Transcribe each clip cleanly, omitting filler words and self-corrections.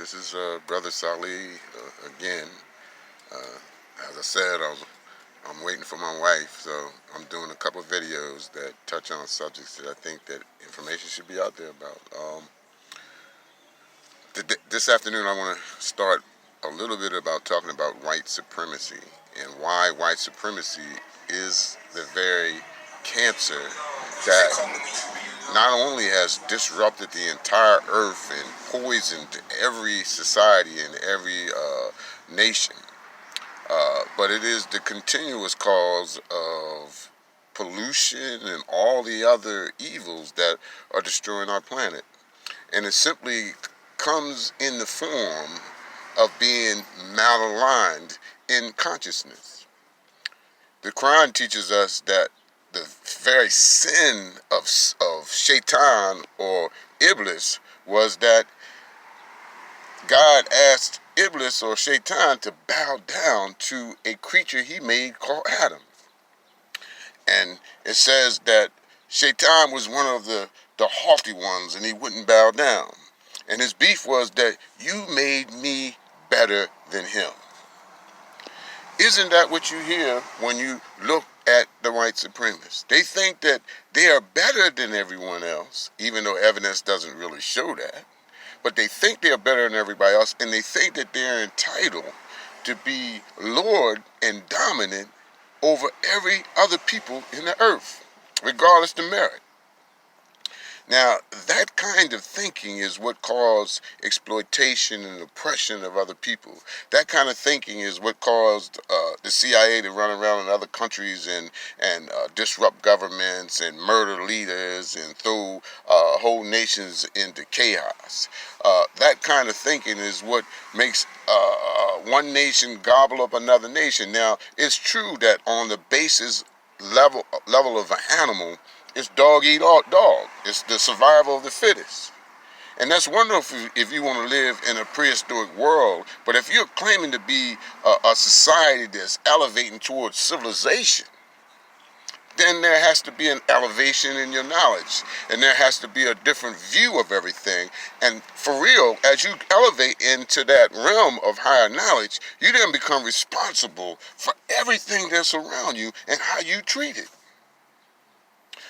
This is Brother Salih again. As I said, I'm waiting for my wife, so I'm doing a couple of videos that touch on subjects that I think that information should be out there about. This afternoon, I want to start a little bit about talking about white supremacy and why white supremacy is the very cancer that not only has disrupted the entire earth and poisoned every society and every nation, but it is the continuous cause of pollution and all the other evils that are destroying our planet. And it simply comes in the form of being malaligned in consciousness. The Quran teaches us that the very sin of Shaitan or Iblis was that God asked Iblis or Shaitan to bow down to a creature he made called Adam. And it says that Shaitan was one of the haughty ones and he wouldn't bow down. And his beef was that you made me better than him. Isn't that what you hear when you look at the white supremacists? They think that they are better than everyone else, even though evidence doesn't really show that. But they think they're better than everybody else, and they think that they're entitled to be Lord and dominant over every other people in the earth, regardless of merit. Now, that kind of thinking is what caused exploitation and oppression of other people. That kind of thinking is what caused the CIA to run around in other countries and disrupt governments and murder leaders and throw whole nations into chaos. That kind of thinking is what makes one nation gobble up another nation. Now, it's true that on the basis level of an animal, it's dog eat dog. It's the survival of the fittest. And that's wonderful if you want to live in a prehistoric world. But if you're claiming to be a society that's elevating towards civilization, then there has to be an elevation in your knowledge. And there has to be a different view of everything. And for real, as you elevate into that realm of higher knowledge, you then become responsible for everything that's around you and how you treat it.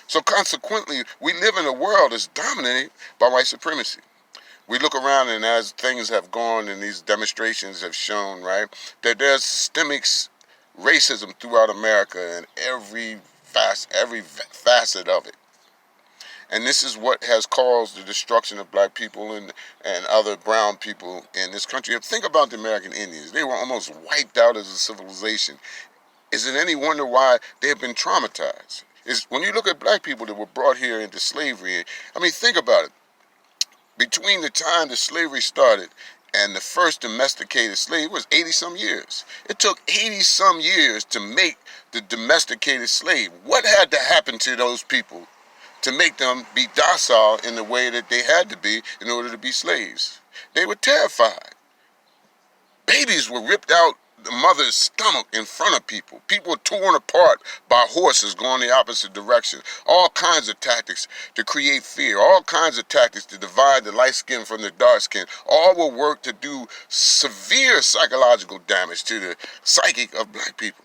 So consequently, we live in a world that's dominated by white supremacy. We look around, and as things have gone and these demonstrations have shown, right, that there's systemic racism throughout America and every facet of it. And this is what has caused the destruction of black people and other brown people in this country. Think about the American Indians. They were almost wiped out as a civilization. Is it any wonder why they have been traumatized? When you look at black people that were brought here into slavery, I mean, think about it. Between the time that slavery started and the first domesticated slave was 80-some years. It took 80-some years to make the domesticated slave. What had to happen to those people to make them be docile in the way that they had to be in order to be slaves? They were terrified. Babies were ripped out the mother's stomach in front of people. People were torn apart by horses going the opposite direction. All kinds of tactics to create fear. All kinds of tactics to divide the light skin from the dark skin. All will work to do severe psychological damage to the psychic of black people.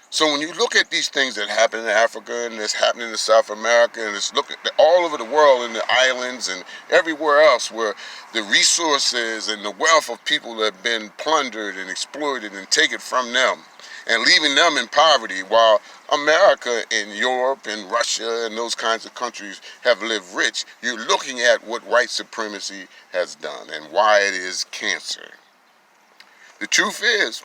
So when you look at these things that happen in Africa and it's happening in South America and it's looking all over the world in the islands and everywhere else where the resources and the wealth of people have been plundered and exploited and taken from them and leaving them in poverty while America and Europe and Russia and those kinds of countries have lived rich, you're looking at what white supremacy has done and why it is cancer. The truth is,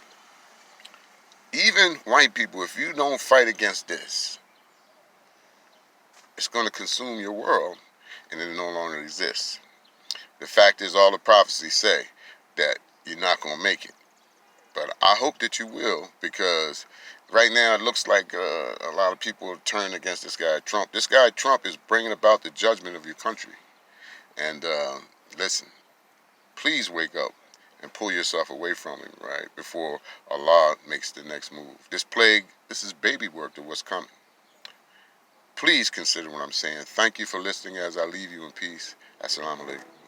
even white people, if you don't fight against this, it's going to consume your world and it no longer exists. The fact is, all the prophecies say that you're not going to make it. But I hope that you will, because right now it looks like a lot of people are turning against this guy Trump. This guy Trump is bringing about the judgment of your country. And listen, please wake up and pull yourself away from him, right, before Allah makes the next move. This plague, this is baby work to what's coming. Please consider what I'm saying. Thank you for listening as I leave you in peace. Assalamu alaikum.